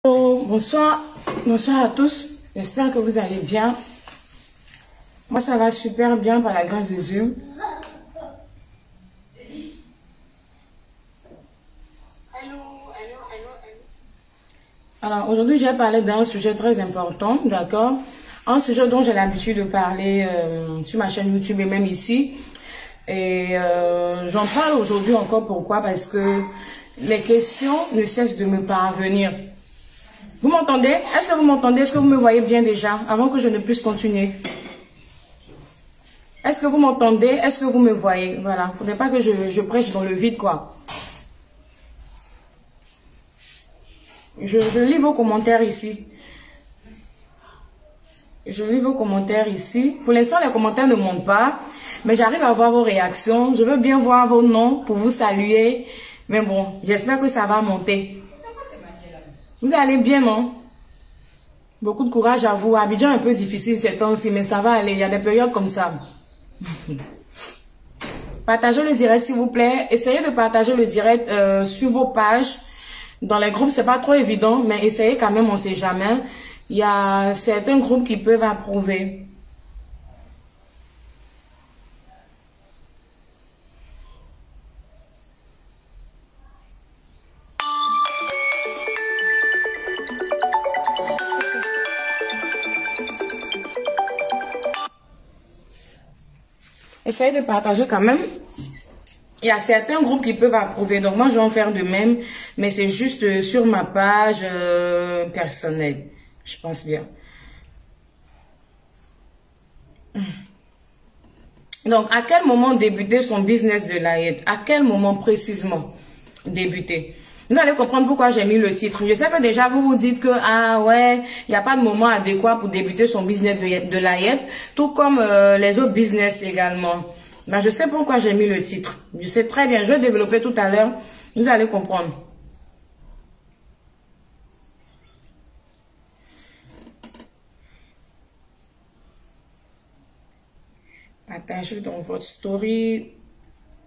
Bonsoir, bonsoir à tous. J'espère que vous allez bien. Moi, ça va super bien par la grâce de Dieu. Alors, aujourd'hui, je vais parler d'un sujet très important, d'accord? Un sujet dont j'ai l'habitude de parler sur ma chaîne YouTube et même ici. Et j'en parle aujourd'hui encore. Pourquoi? Parce que les questions ne cessent de me parvenir. Vous m'entendez? Est-ce que vous m'entendez? Est-ce que vous me voyez bien déjà? Avant que je ne puisse continuer. Est-ce que vous m'entendez? Est-ce que vous me voyez? Voilà. Il ne faudrait pas que je prêche dans le vide, quoi. Je lis vos commentaires ici. Je lis vos commentaires ici. Pour l'instant, les commentaires ne montent pas. Mais j'arrive à voir vos réactions. Je veux bien voir vos noms pour vous saluer. Mais bon, j'espère que ça va monter. Vous allez bien, non? Beaucoup de courage à vous. Abidjan est un peu difficile ces temps-ci, mais ça va aller. Il y a des périodes comme ça. Partagez le direct, s'il vous plaît. Essayez de partager le direct sur vos pages. Dans les groupes, c'est pas trop évident, mais essayez quand même, on sait jamais. Il y a certains groupes qui peuvent approuver. Essayez de partager quand même. Il y a certains groupes qui peuvent approuver. Donc, moi, je vais en faire de même. Mais c'est juste sur ma page personnelle. Je pense bien. Donc, à quel moment débuter son business de l'AID? À quel moment précisément débuter? Vous allez comprendre pourquoi j'ai mis le titre. Je sais que déjà, vous vous dites que, ah ouais, il n'y a pas de moment adéquat pour débuter son business de l'AID. Tout comme les autres business également. Mais je sais pourquoi j'ai mis le titre. Je sais très bien. Je vais développer tout à l'heure. Vous allez comprendre. Partagez dans votre story.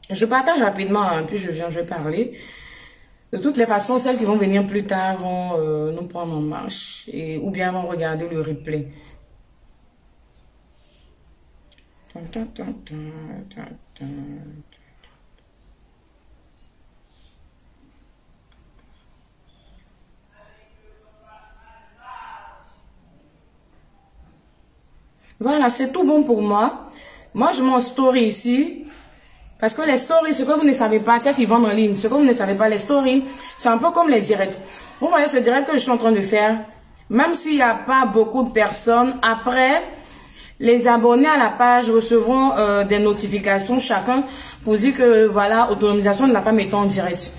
Je partage rapidement, hein, puis je vais parler. De toutes les façons, celles qui vont venir plus tard vont nous prendre en marche. Ou bien vont regarder le replay. Voilà, c'est tout bon pour moi. Moi, je mets en story ici. Parce que les stories, ce que vous ne savez pas, c'est qu'ils vendent en ligne. Ce que vous ne savez pas, les stories, c'est un peu comme les directs. Vous voyez ce direct que je suis en train de faire. Même s'il n'y a pas beaucoup de personnes, après, les abonnés à la page recevront des notifications chacun pour dire que voilà, autonomisation de la femme est en direct.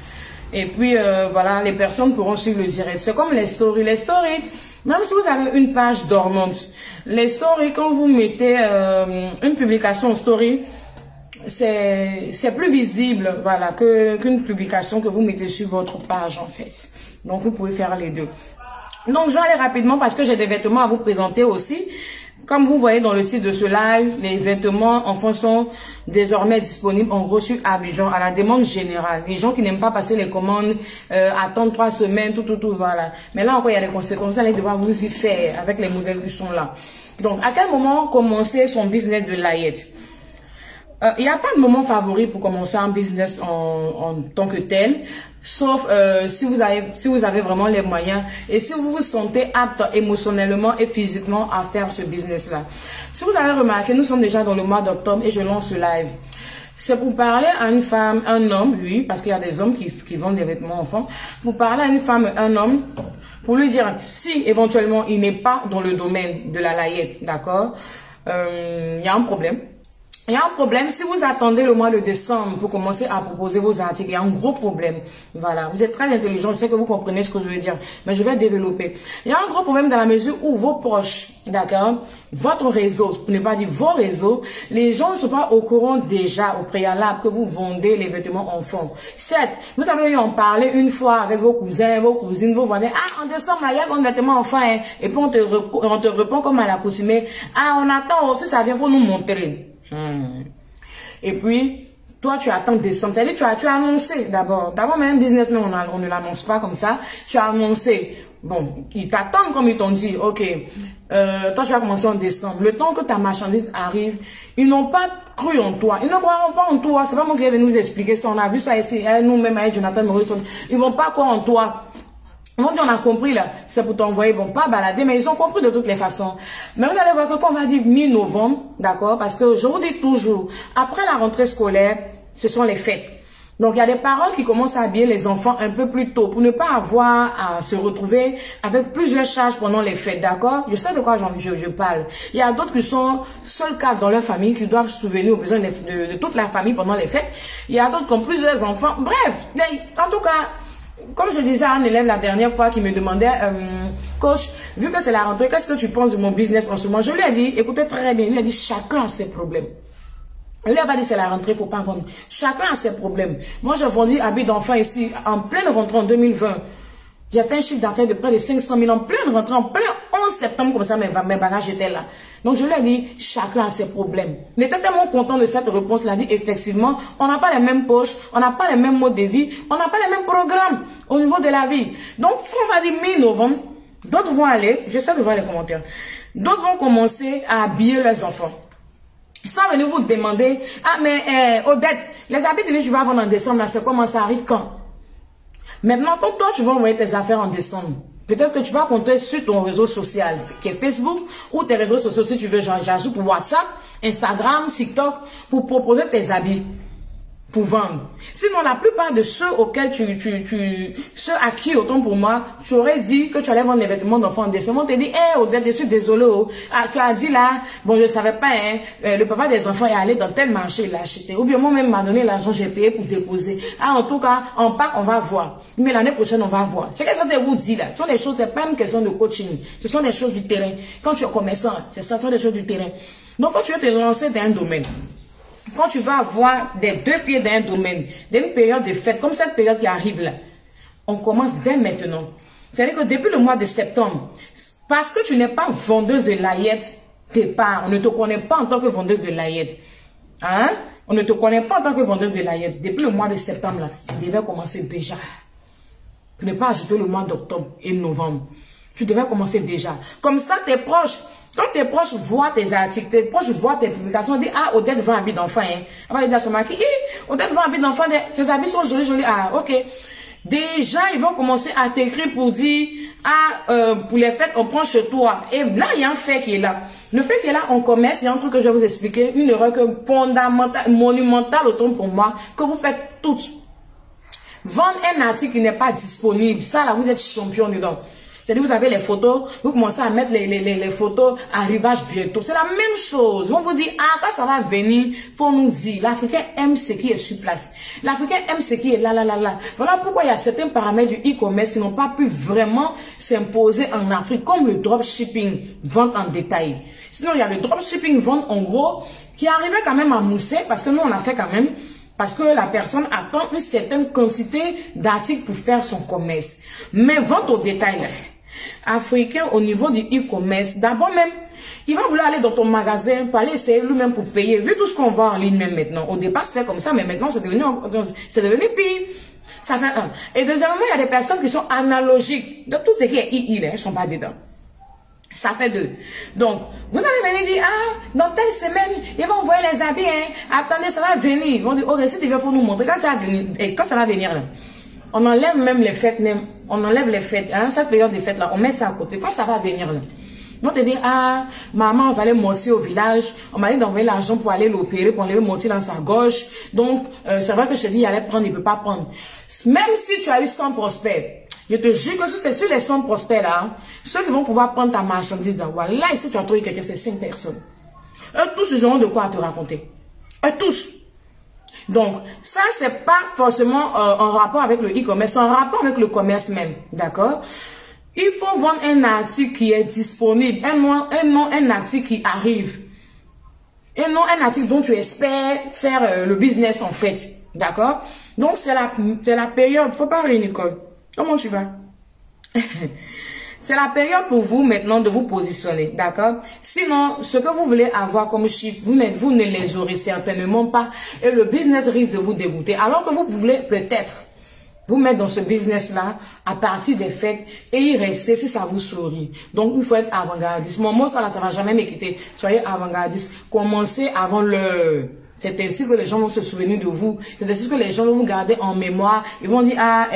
Et puis voilà, les personnes pourront suivre le direct. C'est comme les stories. Les stories, même si vous avez une page dormante, les stories, quand vous mettez une publication en story, c'est plus visible, voilà, qu'une publication que vous mettez sur votre page en fait. Donc vous pouvez faire les deux. Donc je vais aller rapidement parce que j'ai des vêtements à vous présenter aussi. Comme vous voyez dans le titre de ce live, les vêtements enfants sont désormais disponibles en gros sur Abidjan à la demande générale. Les gens qui n'aiment pas passer les commandes, attendre 3 semaines, tout, voilà. Mais là encore, il y a des conséquences. Vous allez devoir vous y faire avec les modèles qui sont là. Donc, à quel moment commencer son business de l'AID? Il n'y a pas de moment favori pour commencer un business en tant que tel, sauf si vous avez vraiment les moyens et si vous vous sentez apte émotionnellement et physiquement à faire ce business-là. Si vous avez remarqué, nous sommes déjà dans le mois d'octobre et je lance ce live. C'est pour parler à une femme, un homme, oui, parce qu'il y a des hommes qui vendent des vêtements enfants, pour parler à une femme, un homme, pour lui dire si éventuellement il n'est pas dans le domaine de la layette, d'accord, il y a un problème. Il y a un problème, si vous attendez le mois de décembre pour commencer à proposer vos articles, il y a un gros problème. Voilà, vous êtes très intelligent, je sais que vous comprenez ce que je veux dire, mais je vais développer. Il y a un gros problème dans la mesure où vos proches, d'accord, votre réseau, pour ne pas dire vos réseaux, les gens ne sont pas au courant déjà au préalable que vous vendez les vêtements enfants. Certes, vous avez eu en parler une fois avec vos cousins, vos cousines, vous vendez, ah, en décembre, il y a un vêtement enfant, hein, et puis on te répond comme à l'accoutumée, ah, on attend, si ça vient, faut nous montrer. Et puis, toi, tu attends décembre. C'est-à-dire, tu as annoncé d'abord. D'abord, même business, mais on ne l'annonce pas comme ça. Tu as annoncé Bon, ils t'attendent comme ils t'ont dit, ok, toi tu vas commencer en décembre. Le temps que ta marchandise arrive, ils n'ont pas cru en toi. Ils ne croiront pas en toi. C'est pas moi qui vais nous expliquer ça. On a vu ça ici, nous-mêmes avec Jonathan Maurice. Ils vont pas croire en toi. Ils vont dire, on a compris là, c'est pour t'envoyer, ils vont pas balader, mais ils ont compris de toutes les façons. Mais vous allez voir que quand on va dire mi-novembre, d'accord, parce que je vous dis toujours, après la rentrée scolaire, ce sont les fêtes. Donc, il y a des parents qui commencent à habiller les enfants un peu plus tôt pour ne pas avoir à se retrouver avec plusieurs charges pendant les fêtes, d'accord? Je sais de quoi je parle. Il y a d'autres qui sont seuls cadres dans leur famille, qui doivent se souvenir aux besoins de toute la famille pendant les fêtes. Il y a d'autres qui ont plusieurs enfants. Bref, en tout cas, comme je disais à un élève la dernière fois qui me demandait, coach, vu que c'est la rentrée, qu'est-ce que tu penses de mon business en ce moment? Je lui ai dit, écoutez très bien, il lui a dit, chacun a ses problèmes. Il lui a pas dit c'est la rentrée, il ne faut pas vendre. Chacun a ses problèmes. Moi, j'ai vendu habits d'enfants ici, en pleine rentrée en 2020. J'ai fait un chiffre d'affaires de près de 500 000 en pleine rentrée, en plein 11 septembre, comme ça, mes bagages étaient là. Donc, je lui ai dit, chacun a ses problèmes. Il était tellement content de cette réponse. Il a dit, effectivement, on n'a pas les mêmes poches, on n'a pas les mêmes modes de vie, on n'a pas les mêmes programmes au niveau de la vie. Donc, on va dire mi-novembre, d'autres vont aller, j'essaie de voir les commentaires, d'autres vont commencer à habiller leurs enfants. Sans venir vous demander, ah mais Odette, les habits que tu vas vendre en décembre, c'est comment ça arrive quand? Maintenant, quand toi tu vas envoyer tes affaires en décembre, peut-être que tu vas compter sur ton réseau social, qui est Facebook, ou tes réseaux sociaux, si tu veux, j'ajoute WhatsApp, Instagram, TikTok, pour proposer tes habits, pour vendre. Sinon, la plupart de ceux auxquels ceux à qui, autant pour moi, tu aurais dit que tu allais vendre des vêtements d'enfants en décembre, on te dit, hé, Odette, je suis désolé, oh. Ah, tu as dit là, bon, je savais pas, hein, le papa des enfants est allé dans tel marché, il l'a acheté. Ou bien moi-même m'a donné l'argent, j'ai payé pour déposer. Ah, en tout cas, en Pâques, on va voir. Mais l'année prochaine, on va voir. C'est que ça te vous dit là. Ce sont des choses, c'est pas une question de coaching. Ce sont des choses du terrain. Quand tu es commerçant, c'est ça, ce sont des choses du terrain. Donc, quand tu veux te lancer dans un domaine, quand tu vas avoir des deux pieds dans un domaine, dans une période de fête, comme cette période qui arrive là, on commence dès maintenant. C'est-à-dire que depuis le mois de septembre, parce que tu n'es pas vendeuse de layette, départ, on ne te connaît pas en tant que vendeuse de layette. Hein? On ne te connaît pas en tant que vendeuse de layette. Depuis le mois de septembre là, tu devais commencer déjà. Pour ne pas ajouter le mois d'octobre et novembre. Tu devais commencer déjà. Comme ça, tes proches, quand tes proches voient tes articles, tes proches voient tes publications, ils disent, ah, Odette vend un habit d'enfant, hein. On va dire à son mari, Odette vend un habit d'enfant, ses habits sont jolis, jolis, ah, ok. Déjà, ils vont commencer à t'écrire pour dire, ah, pour les fêtes, on prend chez toi. Et là, il y a un fait qui est là. Le fait qui est là, on commerce, il y a un truc que je vais vous expliquer, une erreur fondamentale, monumentale autant pour moi, que vous faites toutes. Vendre un article qui n'est pas disponible, ça là, vous êtes champion dedans. C'est-à-dire, vous avez les photos, vous commencez à mettre les photos arrivage bientôt. C'est la même chose. On vous dit, ah, quand ça va venir, faut nous dire. L'Africain aime ce qui est sur place. L'Africain aime ce qui est là. Voilà pourquoi il y a certains paramètres du e-commerce qui n'ont pas pu vraiment s'imposer en Afrique, comme le dropshipping, vente en détail. Sinon, il y a le dropshipping, vente en gros, qui arrivait quand même à mousser, parce que nous, on l'a fait quand même. Parce que la personne attend une certaine quantité d'articles pour faire son commerce. Mais vente au détail, là, Africain au niveau du e-commerce, d'abord même, il va vouloir aller dans ton magasin pour aller essayer lui-même pour payer. Vu tout ce qu'on voit en ligne même maintenant. Au départ, c'est comme ça, mais maintenant, c'est devenu pire. Ça fait un. Et deuxièmement, il y a des personnes qui sont analogiques. De tout ce qui est elles ne sont pas dedans. Ça fait deux. Donc, vous allez venir dire, ah, dans telle semaine, ils vont envoyer les habits, hein. Attendez, ça va venir. Ils vont dire, ok, si tu veux, faut nous montrer quand ça va venir. Et quand ça va venir, là, on enlève même les fêtes, même. On enlève les fêtes, hein, cette période des fêtes, là, on met ça à côté. Quand ça va venir, là, on te dit, ah, maman, on va aller mortier au village. On m'a dit d'envoyer l'argent pour aller l'opérer, pour aller le mortier dans sa gorge. Donc, c'est vrai que je te dis, il allait prendre, il ne peut pas prendre. Même si tu as eu 100 prospects, je te jure que c'est sur les 100 prospects là, hein, ceux qui vont pouvoir prendre ta marchandise dans voilà, ici tu as trouvé quelqu'un, c'est 5 personnes. Eux tous, ils auront de quoi te raconter. Eux tous. Donc, ça, c'est pas forcément en rapport avec le e-commerce, c'est en rapport avec le commerce même. D'accord? Il faut vendre un article qui est disponible, un article qui arrive. Et non un article dont tu espères faire le business en fait. D'accord? Donc, c'est la période. Faut pas rire, Nicole. Comment tu vas? C'est la période pour vous maintenant de vous positionner, d'accord? Sinon, ce que vous voulez avoir comme chiffre, vous ne les aurez certainement pas et le business risque de vous dégoûter. Alors que vous voulez peut-être vous mettre dans ce business-là à partir des fêtes et y rester si ça vous sourit. Donc, il faut être avant-gardiste. Mon mot, ça là, ça va jamais m'équiter. Soyez avant-gardiste. Commencez avant l'heure. C'est ainsi que les gens vont se souvenir de vous. C'est ainsi que les gens vont vous garder en mémoire. Ils vont dire, ah,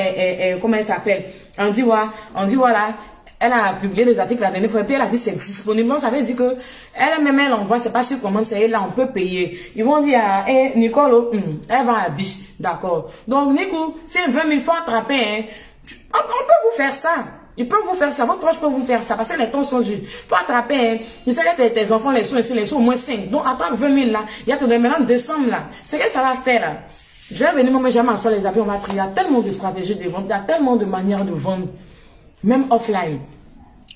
comment elle s'appelle? On dit, voilà. Elle a publié des articles la dernière fois et puis elle a dit c'est disponible. Donc, ça veut dire que elle-même, elle envoie, c'est pas sur comment c'est là, on peut payer. Ils vont dire, ah, Nicole, elle va à biche. D'accord. Donc, Nico, si 20 000 fois attraper, hein, on peut vous faire ça. Ils peuvent vous faire ça. Votre proche peut vous faire ça parce que les temps sont durs. Pour attraper, hein, je sais que tes enfants, les sous ici, les sous au moins 5. Donc, attends 20 000 là. Il y a tout de maintenant décembre là. C'est que ça va faire là. Je vais venir, moi, je vais m'asseoir les habits, on va trier. Il y a tellement de stratégies de vente, il y a tellement de manières de vendre. Même offline.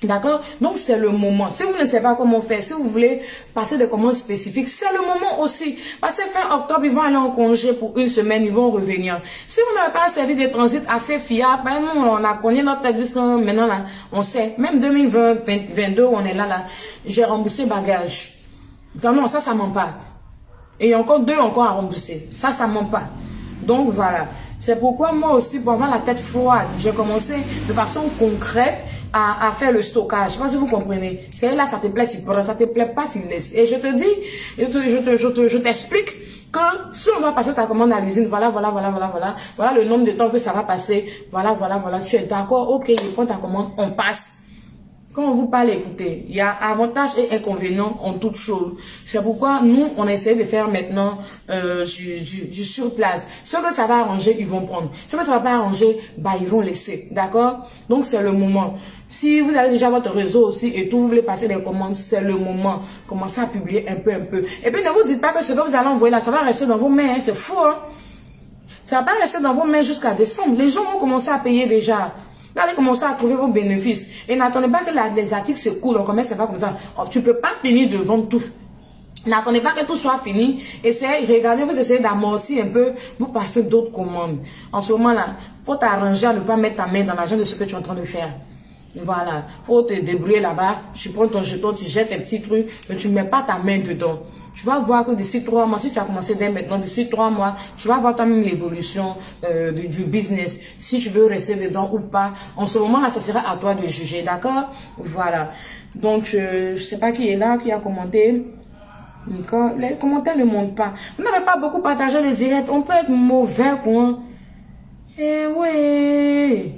D'accord? Donc, c'est le moment. Si vous ne savez pas comment faire, si vous voulez passer des commandes spécifiques, c'est le moment aussi. Parce que fin octobre, ils vont aller en congé pour une semaine, ils vont revenir. Si vous n'avez pas un service de transit assez fiable, ben nous, on a connu notre tête, puisque maintenant, là, on sait. Même 2020, 2022, on est là, j'ai remboursé bagage. Donc, non, ça ment pas. Et il y a encore 2 encore à rembourser. Ça ment pas. Donc, voilà. C'est pourquoi moi aussi, pour avoir la tête froide, j'ai commencé de façon concrète à faire le stockage. Je sais pas si vous comprenez. C'est là, ça te plaît, tu prends. Ça te plaît pas, tu laisses. Et je te dis, je t'explique que si on va passer ta commande à l'usine, voilà le nombre de temps que ça va passer, voilà, tu es d'accord, ok, je prends ta commande, on passe. Quand on vous parle, écoutez, il y a avantages et inconvénients en toutes choses. C'est pourquoi nous, on essaie de faire maintenant du sur place. Ce que ça va arranger, ils vont prendre. Ce que ça va pas arranger, bah ils vont laisser. D'accord? Donc c'est le moment. Si vous avez déjà votre réseau aussi et tout, vous voulez passer des commandes, c'est le moment. Commencez à publier un peu. Et puis ne vous dites pas que ce que vous allez envoyer là, ça va rester dans vos mains. Hein, c'est fou, hein? Ça va pas rester dans vos mains jusqu'à décembre. Les gens vont commencer à payer déjà. Vous allez commencer à trouver vos bénéfices. Et n'attendez pas que les articles se coulent. Comme c'est pas comme ça. Tu peux pas finir de vendre tout. N'attendez pas que tout soit fini. Regardez, vous essayez d'amortir un peu. Vous passez d'autres commandes. En ce moment-là, faut t'arranger à ne pas mettre ta main dans l'argent de ce que tu es en train de faire. Voilà. Faut te débrouiller là-bas. Tu prends ton jeton, tu jettes un petit truc, mais tu ne mets pas ta main dedans. Tu vas voir que d'ici 3 mois, si tu as commencé dès maintenant, d'ici 3 mois, tu vas voir toi-même l'évolution du business. Si tu veux rester dedans ou pas. En ce moment-là, ça sera à toi de juger, d'accord? Voilà. Donc, je sais pas qui est là, qui a commenté. Les commentaires ne montent pas. Vous n'avez pas beaucoup partagé les directs. On peut être mauvais, quoi. Eh oui.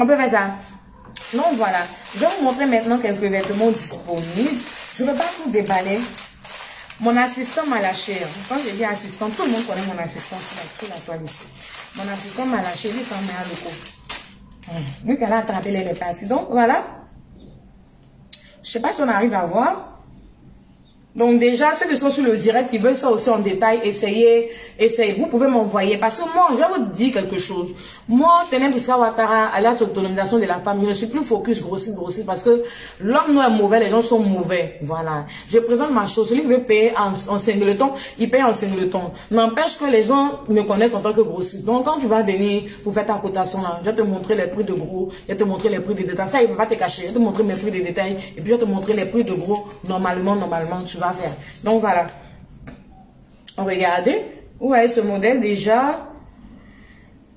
On peut faire ça. Donc, voilà. Je vais vous montrer maintenant quelques vêtements disponibles. Je ne veux pas tout déballer. Mon assistant m'a lâché. Quand je dis assistant, tout le monde connaît mon assistant sur la toile ici. Mon assistant m'a lâché, lui, s'en met à l'eau. Lui, qu'elle a attrapé les parties. Donc, voilà. Je ne sais pas si on arrive à voir. Donc déjà, ceux qui sont sur le direct, qui veulent ça aussi en détail, essayez. Vous pouvez m'envoyer. Parce que moi, je vais vous dire quelque chose. Moi, Tenem Issa Ouattara, alias autonomisation de la femme, je ne suis plus focus grossir. Parce que l'homme est mauvais, les gens sont mauvais. Voilà. Je présente ma chose. Celui qui veut payer en singleton, il paye en singleton. N'empêche que les gens me connaissent en tant que grossiste. Donc quand tu vas venir pour faire ta cotation là, je vais te montrer les prix de gros, je vais te montrer les prix de détail. Ça, il ne va pas te cacher. Je vais te montrer mes prix de détail. Et puis je vais te montrer les prix de gros. Normalement, tu vas faire. Donc voilà. Regardez. Vous voyez ce modèle déjà.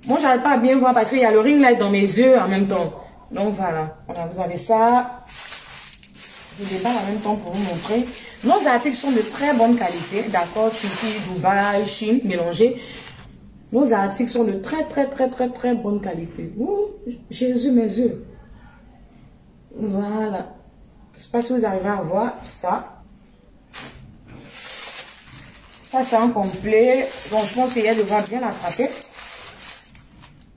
Moi, j'arrive pas à bien voir parce qu'il y a le ring light dans mes yeux en même temps. Donc voilà. Voilà, vous avez ça. Je déballe en même temps pour vous montrer. Nos articles sont de très bonne qualité. D'accord. Turquie, Dubaï, Chine, mélangés. Nos articles sont de très bonne qualité. Ouh, Jésus, mes yeux. Voilà. Je ne sais pas si vous arrivez à voir ça. Ça, c'est un complet. Donc, je pense qu'il y a de voir bien l'attraper.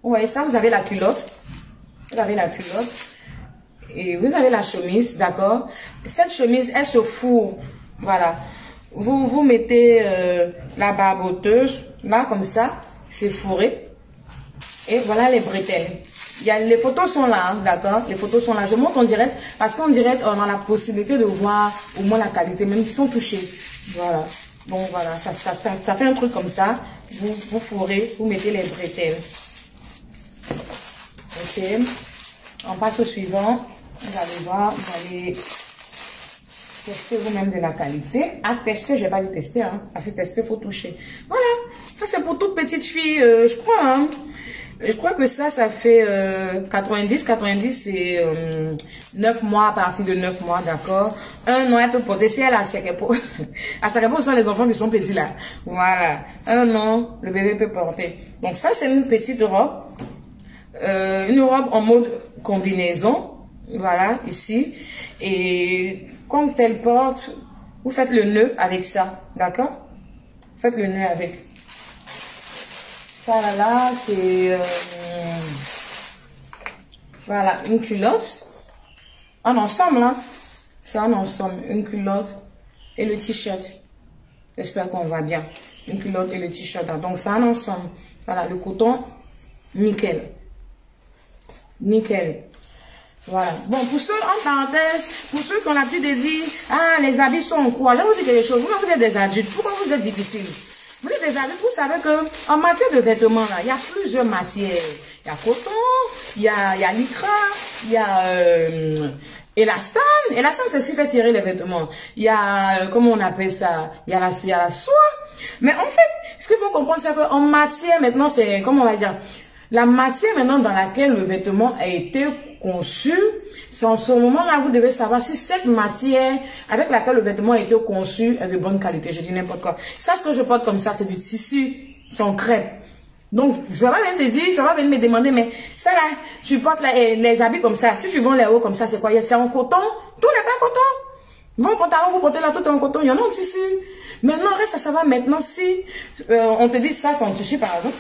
Vous voyez ça, vous avez la culotte. Vous avez la culotte. Et vous avez la chemise, d'accord? Cette chemise, elle se fourre. Voilà. Vous mettez la barboteuse, là, comme ça. C'est fourré. Et voilà les bretelles. Les photos sont là, hein, d'accord? Les photos sont là. Je montre en direct. Parce qu'en direct, on a la possibilité de voir au moins la qualité, même s'ils sont touchés. Voilà. Bon, voilà, ça fait un truc comme ça. Vous fourrez, vous mettez les bretelles. Ok. On passe au suivant. Vous allez voir, vous allez tester vous-même de la qualité. À tester, je ne vais pas le tester, hein. Parce que tester, il faut toucher. Voilà. Ça, c'est pour toute petite fille, je crois, hein. Je crois que ça fait 90, c'est 9 mois, à partir de 9 mois, d'accord. Un an, elle peut porter, si elle a Sekepo. À Sekepo, ce sont les enfants qui sont petits là. Voilà. Un an, le bébé peut porter. Donc ça, c'est une petite robe. Une robe en mode combinaison. Voilà, ici. Et quand elle porte, vous faites le nœud avec ça, d'accord? Faites le nœud avec. Ça là, c'est voilà, une culotte. En ensemble, hein. C'est en ensemble. Une culotte et le t-shirt. J'espère qu'on va bien. Une culotte et le t-shirt. Hein. Donc, c'est en ensemble. Voilà, le coton, nickel. Nickel. Voilà. Bon, pour ceux, en parenthèse, pour ceux qui ont la petite désir, ah, les habits sont en quoi? Je vais vous dire quelque chose. Vous êtes des adultes. Pourquoi vous êtes difficiles? Vous êtes des adultes, vous savez que en matière de vêtements, là, il y a plusieurs matières. Il y a coton, il y a lycra, il y a élastane. Élastane, c'est ce qui fait tirer les vêtements. Il y a, comment on appelle ça? Il y a la soie. Mais en fait, ce qu'il faut comprendre, c'est qu'en matière, maintenant, c'est, comment on va dire? La matière maintenant dans laquelle le vêtement a été conçu, c'est en ce moment-là, vous devez savoir si cette matière avec laquelle le vêtement a été conçu est de bonne qualité. Je dis n'importe quoi. Ça, ce que je porte comme ça, c'est du tissu, c'est en crêpe. Donc, je vais pas venir te dire, je vais pas venir me demander, mais ça là, tu portes les habits comme ça. Si tu vends les hauts comme ça, c'est quoi? C'est en coton? Tout n'est pas coton. Vos pantalons, vous portez là, tout est en coton. Il y en a en tissu. Maintenant, reste à savoir maintenant si on te dit ça, c'est en tissu par exemple.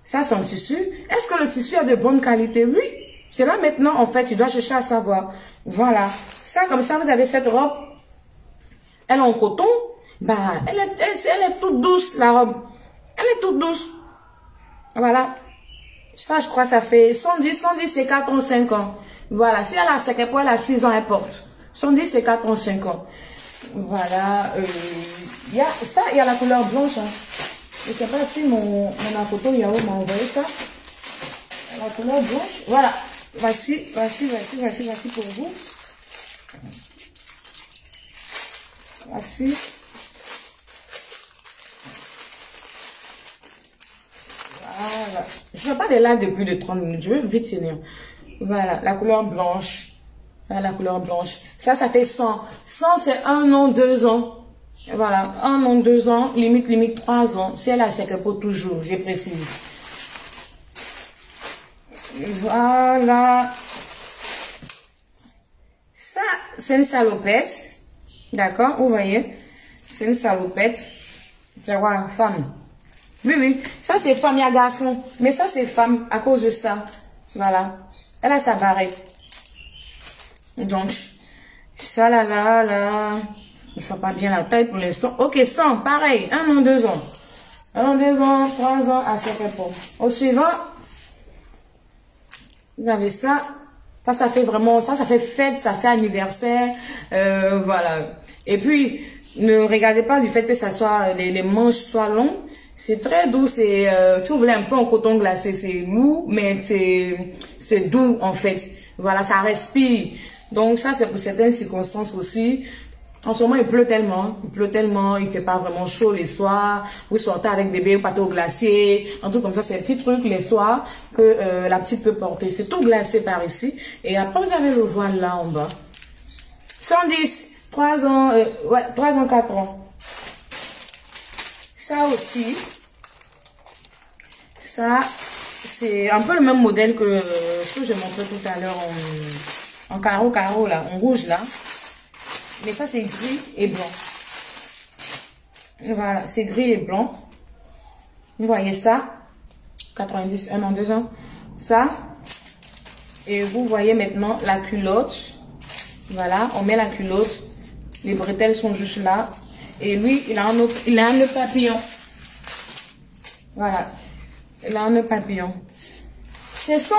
Ça, c'est un tissu. Est-ce que le tissu a de bonne qualité? Oui. C'est là maintenant, en fait, tu dois chercher à savoir. Voilà. Ça, comme ça, vous avez cette robe. Elle est en coton. Bah, elle est toute douce, la robe. Elle est toute douce. Voilà. Ça, je crois, ça fait 110, c'est 4 ans, 5 ans. Voilà. Si elle a 5 ans, elle a 6 ans, elle porte. 110, c'est 4 ans, 5 ans. Voilà. Il y a ça, il y a la couleur blanche, hein. Je ne sais pas si mon photo Yahoo m'a envoyé ça. La couleur blanche. Voilà. Voici pour vous. Voici. Voilà. Je ne fais pas des lives de plus de 30 minutes. Je vais vite finir. Voilà. La couleur blanche. Voilà, la couleur blanche. Ça fait 100. 100, c'est 1 an, 2 ans. Voilà, 1 an, 2 ans, limite 3 ans. Si elle a Sekepo toujours, je précise. Voilà. Ça, c'est une salopette. D'accord, vous voyez. C'est une salopette. Je vois, femme. Oui. Ça, c'est femme, il y a garçon. Mais ça, c'est femme à cause de ça. Voilà. Elle a sa barrette. Donc, ça là. Je ne sais pas bien la taille pour l'instant. Ok, 100, pareil. 1 an, 2 ans. 1 an, 2 ans, 3 ans à Sekepo. Au suivant, vous avez ça. Ça fait vraiment, ça fait fête, ça fait anniversaire. Voilà. Et puis, ne regardez pas du fait que ça soit, les manches soient longues. C'est très doux. C'est, si vous voulez un peu en coton glacé, c'est lourd, mais c'est doux en fait. Voilà, ça respire. Donc ça, c'est pour certaines circonstances aussi. En ce moment, il pleut tellement, il fait pas vraiment chaud les soirs. Vous sortez avec bébé, pâté au glacier, un truc comme ça, c'est un petit truc les soirs que la petite peut porter. C'est tout glacé par ici. Et après, vous avez le voile là en bas. 110, 3 ans, 3 ans, 4 ans. Ça aussi, ça, c'est un peu le même modèle que ce que j'ai montré tout à l'heure en carreau là, en rouge là. Mais ça, c'est gris et blanc. Voilà, c'est gris et blanc. Vous voyez ça. 90, 1 an, 2 ans. Ça. Et vous voyez maintenant la culotte. Voilà, on met la culotte. Les bretelles sont juste là. Et lui, il a un nœud papillon. Voilà. Il a un nœud papillon. Ce sont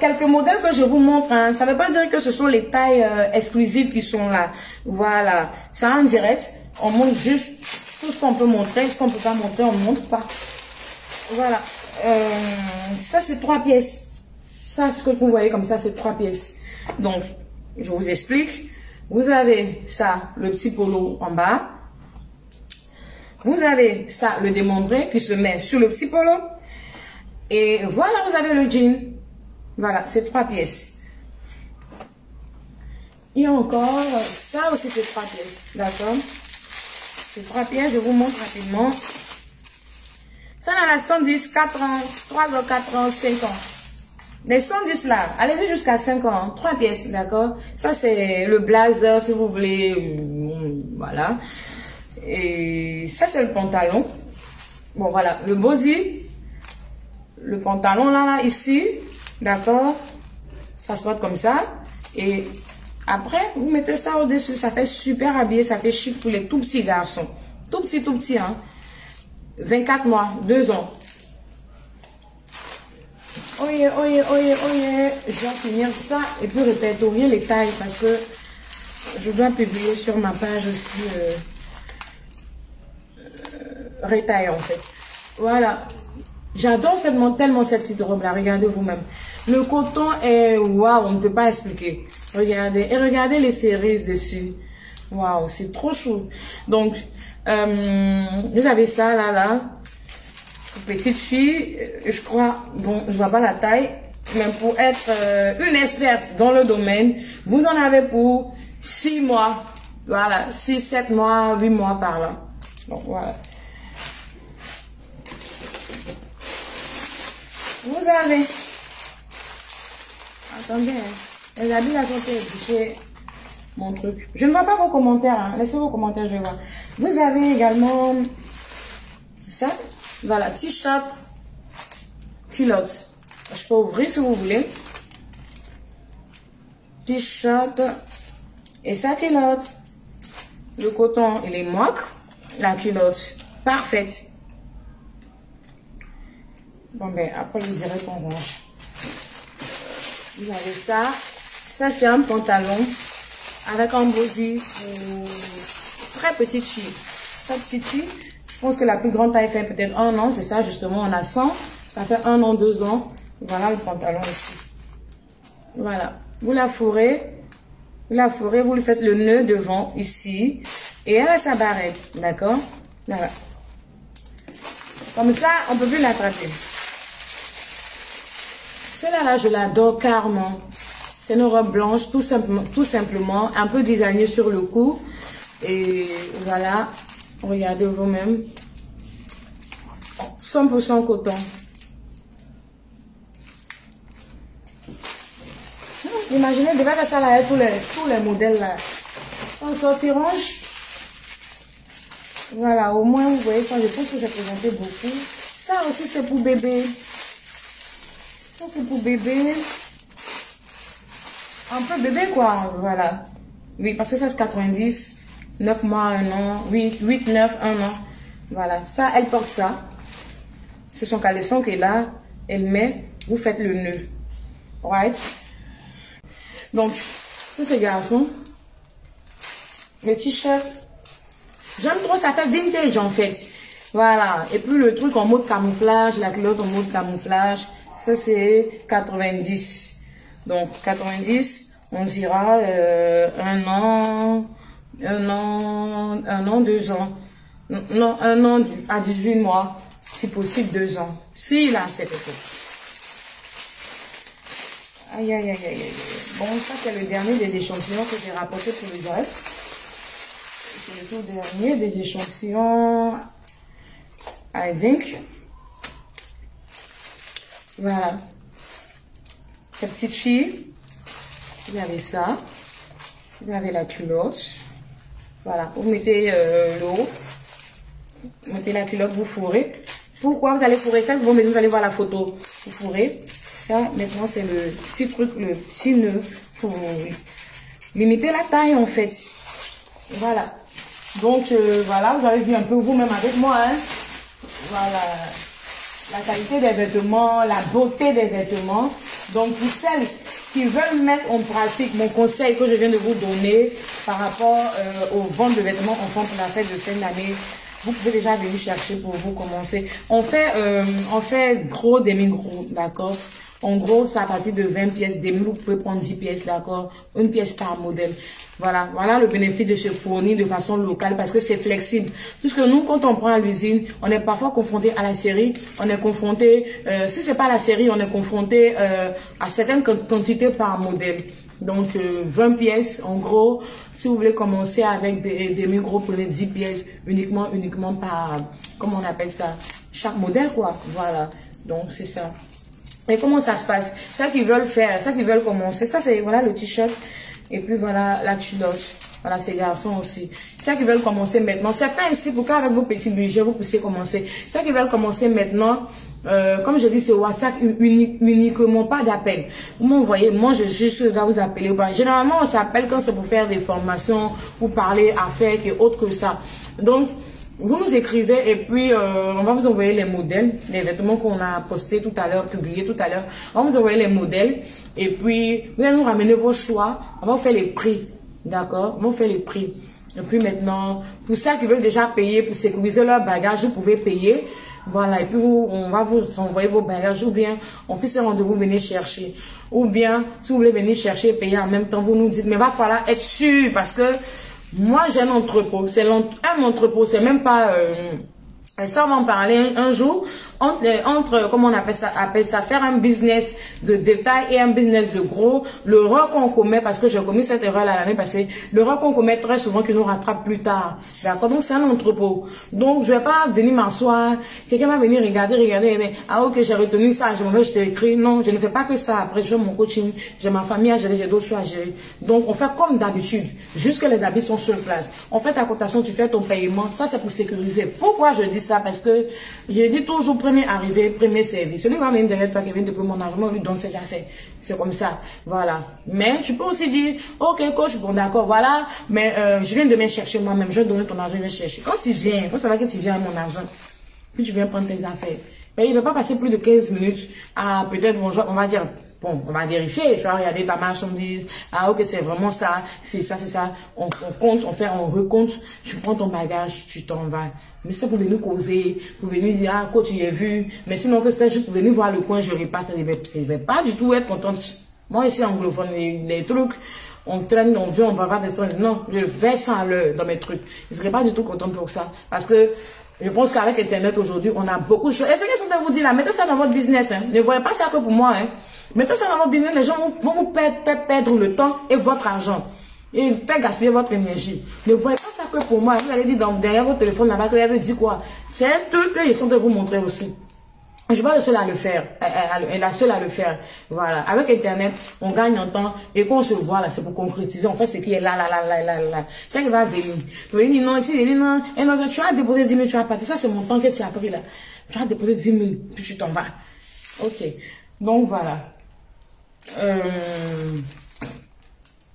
quelques modèles que je vous montre. Hein. Ça ne veut pas dire que ce sont les tailles exclusives qui sont là. Voilà. C'est en direct. On montre juste tout ce qu'on peut montrer. Ce qu'on ne peut pas montrer, on ne montre pas. Voilà. Ça, c'est 3 pièces. Ça, ce que vous voyez comme ça, c'est 3 pièces. Donc, je vous explique. Vous avez ça, le petit polo en bas. Vous avez ça, le démembré, qui se met sur le petit polo. Et voilà, vous avez le jean. Voilà, c'est 3 pièces. Et encore, ça aussi c'est 3 pièces. D'accord? C'est 3 pièces, je vous montre rapidement. Ça, on a 110, 4 ans, 3 ans, 4 ans, 5 ans. Les 110 là, allez-y jusqu'à 5 ans, 3 pièces, d'accord? Ça, c'est le blazer, si vous voulez, voilà. Et ça, c'est le pantalon. Bon, voilà, le body, le pantalon là, ici, d'accord? Ça se porte comme ça. Et après, vous mettez ça au-dessus, ça fait super habillé, ça fait chic pour les tout petits garçons. Tout petit, hein. 24 mois, 2 ans. Oye, oye, oye, oye. Je dois finir ça et puis répertorier les tailles parce que je dois publier sur ma page aussi rétaille en fait. Voilà. J'adore tellement cette petite robe là. Regardez vous-même. Le coton est waouh, on ne peut pas expliquer. Regardez. Et regardez les cerises dessus. Waouh, c'est trop chou. Donc, vous avez ça là. Petite fille, je crois, bon, je vois pas la taille, mais pour être une experte dans le domaine, vous en avez pour 6 mois. Voilà, 6, 7 mois, 8 mois par là. Donc voilà. Vous avez... Attendez, hein. Les habits là sont boucher mon truc. Je ne vois pas vos commentaires, hein. Laissez vos commentaires, je vais voir. Vous avez également ça. Voilà, t-shirt, culotte. Je peux ouvrir si vous voulez. T-shirt et sa culotte. Le coton, il est moque. La culotte, parfaite. Bon, ben, après, je dirais qu'on range. Vous avez ça. Ça, c'est un pantalon avec un body pour très petite fille. Très petite fille. Je pense que la plus grande taille fait peut-être 1 an. C'est ça, justement, on a 100. Ça fait 1 an, 2 ans. Voilà le pantalon ici. Voilà. Vous la fourrez. Vous lui faites le nœud devant, ici. Et elle a sa barrette. D'accord? Voilà. Comme ça, on ne peut plus l'attraper. Celle-là, je l'adore carrément. C'est une robe blanche, tout simplement. Un peu designée sur le cou. Et voilà. Regardez vous-même. 100% coton. Imaginez, déjà que ça là, tous les modèles là. On sortiront. Voilà, au moins vous voyez ça. Je pense que j'ai présenté beaucoup. Ça aussi c'est pour bébé. Ça c'est pour bébé. Un peu bébé quoi. Voilà. Oui, parce que ça c'est 90. 9 mois, 1 an, 8, 9, 1 an. Voilà, ça, elle porte ça. C'est son caleçon qui est là. Elle met, vous faites le nœud. Right? Donc, tous ces garçons. Le t-shirt. J'aime trop, ça fait vintage en fait. Voilà. Et puis le truc en mode camouflage, la culotte en mode camouflage. Ça, c'est 90. Donc, 90, on dira 1 an... 1 an, 2 ans. Non, 1 an à 18 mois. Si possible, 2 ans. S'il a cette époque. Aïe, aïe, aïe, aïe, aïe. Bon, ça, c'est le dernier des échantillons que j'ai rapporté pour le dress. C'est le tout dernier des échantillons. I think. Voilà. Cette petite fille. Vous avez ça. Vous avez la culotte. Voilà, vous mettez le haut, vous mettez la culotte, vous fourrez. Pourquoi vous allez fourrer ça? Vous allez voir la photo. Vous fourrez. Ça, maintenant, c'est le petit truc, le petit nœud pour limiter la taille, en fait. Voilà. Donc, voilà, vous avez vu un peu vous-même avec moi, hein. Voilà. La qualité des vêtements, la beauté des vêtements. Donc, pour celles qui veulent mettre en pratique mon conseil que je viens de vous donner par rapport aux ventes de vêtements enfants pour la fête de fin d'année, vous pouvez déjà venir chercher pour vous commencer. On fait gros, demi-gros, d'accord? En gros, c'est à partir de 20 pièces demi, vous pouvez prendre 10 pièces, d'accord? Une pièce par modèle. Voilà, voilà le bénéfice de se fournir de façon locale parce que c'est flexible. Puisque nous, quand on prend à l'usine, on est parfois confronté à la série, on est confronté, si c'est pas la série, on est confronté à certaines quantités par modèle. Donc, 20 pièces, en gros, si vous voulez commencer avec des micros, prenez 10 pièces uniquement par, comment on appelle ça, chaque modèle, quoi. Voilà, donc c'est ça. Et comment ça se passe? Ça qu'ils veulent faire, ça qu'ils veulent commencer, ça c'est, voilà, le t-shirt. Et puis voilà, la culotte. Voilà, ces garçons aussi. Ça qu'ils veulent commencer maintenant. C'est fait ici pour qu'avec vos petits budgets, vous puissiez commencer. Ça qu'ils veulent commencer maintenant. Comme je dis, c'est WhatsApp uniquement, pas d'appel. Vous m'envoyez, moi je juste dois vous appeler ou pas. Généralement, on s'appelle quand c'est pour faire des formations, pour parler affaires et autre que ça. Donc, vous nous écrivez et puis on va vous envoyer les modèles, les vêtements qu'on a postés tout à l'heure, publiés tout à l'heure. On va vous envoyer les modèles et puis vous allez nous ramener vos choix. On va vous faire les prix, d'accord? On va vous faire les prix. Et puis maintenant, pour ceux qui veulent déjà payer pour sécuriser leur bagage, vous pouvez payer. Voilà, et puis on va vous envoyer vos bagages ou bien on fait ce rendez-vous, venez chercher. Ou bien, si vous voulez venir chercher et payer en même temps, vous nous dites, mais il va falloir être sûr parce que moi j'ai un entrepôt, c'est un entrepôt, c'est même pas... ça, on va en parler un jour, comment on appelle ça, faire un business de détail et un business de gros. L'erreur qu'on commet, parce que j'ai commis cette erreur l'année passée, l'erreur qu'on commet très souvent qui nous rattrape plus tard. D'accord? Donc, c'est un entrepôt. Donc, je vais pas venir m'asseoir, quelqu'un va venir regarder, ah ok, j'ai retenu ça, je m'en vais, je t'ai écrit. Non, je ne fais pas que ça. Après, je fais mon coaching, j'ai ma famille à gérer, j'ai d'autres choses à gérer. Donc, on fait comme d'habitude, juste que les habits sont sur place. On fait ta cotation, tu fais ton paiement. Ça, c'est pour sécuriser. Pourquoi je dis ça? Parce que je dis toujours premier arrivé, premier servi. Celui qui va venir derrière toi, qui vient de prendre mon argent, on lui donne ses affaires. C'est comme ça. Voilà. Mais tu peux aussi dire, ok coach, bon d'accord, voilà, mais je viens demain chercher moi-même, je vais donner ton argent, je vais chercher. Quand tu viens, il faut savoir que tu viens avec mon argent. Puis tu viens prendre tes affaires. Mais il ne va pas passer plus de 15 minutes à peut-être, bon, on va dire, bon, on va vérifier, je vais regarder ta marchandise, ah ok, c'est vraiment ça, c'est ça, on compte, on recompte, tu prends ton bagage, tu t'en vas. Mais c'est pour venir causer, pour venir dire, ah, quoi, tu y as vu. Mais sinon, que c'est juste pour venir voir le coin, je repasse, ça ne va pas du tout être contente. Moi, ici, anglophone, les trucs, on traîne, on veut, on va des trucs. Non, je vais sans l'heure dans mes trucs. Je ne serais pas du tout contente pour ça. Parce que je pense qu'avec Internet aujourd'hui, on a beaucoup de choses. Et c'est ce que je vous dire là, mettez ça dans votre business. Hein. Ne voyez pas ça que pour moi. Hein. Mettez ça dans votre business, les gens vont vous perdre le temps et votre argent. Et faire gaspiller votre énergie. Ne voyez pas ça que pour moi. Vous allez dire derrière votre téléphone là-bas que elle dit quoi. C'est un truc que ils sont de vous montrer aussi. Je suis pas la seule à le faire. Elle est la seule à le faire. Voilà. Avec Internet, on gagne en temps. Et quand on se voit là, c'est pour concrétiser. On fait ce qui est là. Chaque va venir. Tu vas dire non, ici, il dit non. Et non, tu as déposé 10 000, tu as parti. Ça, c'est mon temps que tu as pris là. Tu as déposé 10 000, puis tu t'en vas. Ok. Donc voilà.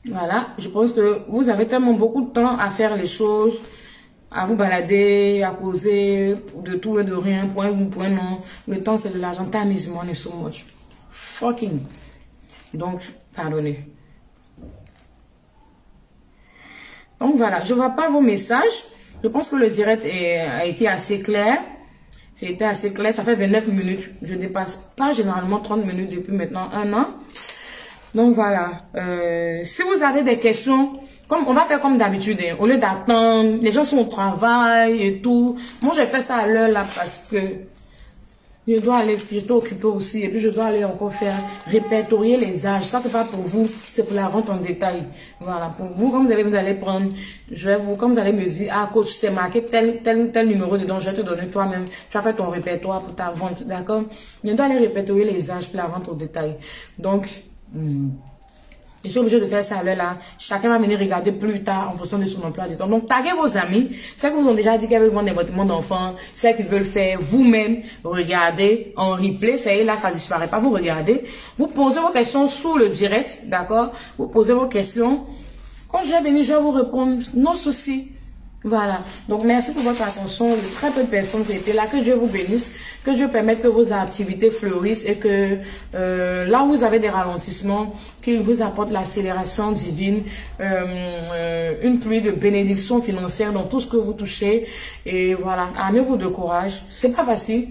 Voilà, je pense que vous avez tellement beaucoup de temps à faire les choses, à vous balader, à causer de tout et de rien, point ou point non. Le temps, c'est de l'argent. Time is money so much. Fucking. Donc, pardonnez. Donc voilà, je ne vois pas vos messages. Je pense que le direct a été assez clair. C'était assez clair, ça fait 29 minutes. Je ne dépasse pas généralement 30 minutes depuis maintenant 1 an. Donc voilà, si vous avez des questions, comme on va faire comme d'habitude, hein, au lieu d'attendre, les gens sont au travail et tout. Moi, je fais ça à l'heure là parce que je dois aller, j'étais occupée aussi, et puis je dois aller encore faire répertorier les âges. Ça, c'est pas pour vous, c'est pour la vente en détail. Voilà, pour vous, comme vous allez prendre, comme vous allez me dire, ah coach, c'est marqué tel numéro dedans, je vais te donner toi-même, tu vas faire ton répertoire pour ta vente, d'accord? Je dois aller répertorier les âges pour la vente au détail. Donc, je suis obligée de faire ça à l'heure là. Chacun va venir regarder plus tard en fonction de son emploi du temps. Donc, taguez vos amis. Ceux qui vous ont déjà dit qu'ils veulent vendre des vêtements d'enfants. Ceux qui veulent faire vous-même. Regardez en replay. Ça y est, là, ça disparaît pas. Vous regardez. Vous posez vos questions sous le direct. D'accord? Vous posez vos questions. Quand je vais venir, je vais vous répondre. Non souci. Voilà. Donc, merci pour votre attention. Il y a très peu de personnes qui étaient là. Que Dieu vous bénisse. Que Dieu permette que vos activités fleurissent et que là où vous avez des ralentissements, qu'il vous apporte l'accélération divine, une pluie de bénédictions financières dans tout ce que vous touchez. Et voilà. Armez-vous de courage. C'est pas facile.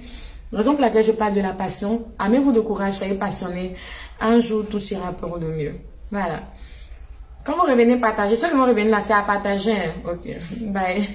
Raison pour laquelle je parle de la passion. Armez-vous de courage, soyez passionnés. Un jour, tout ira pour le mieux. Voilà. Quand vous revenez partager, ceux qui vont revenir là, c'est à partager. Hein. Ok, bye.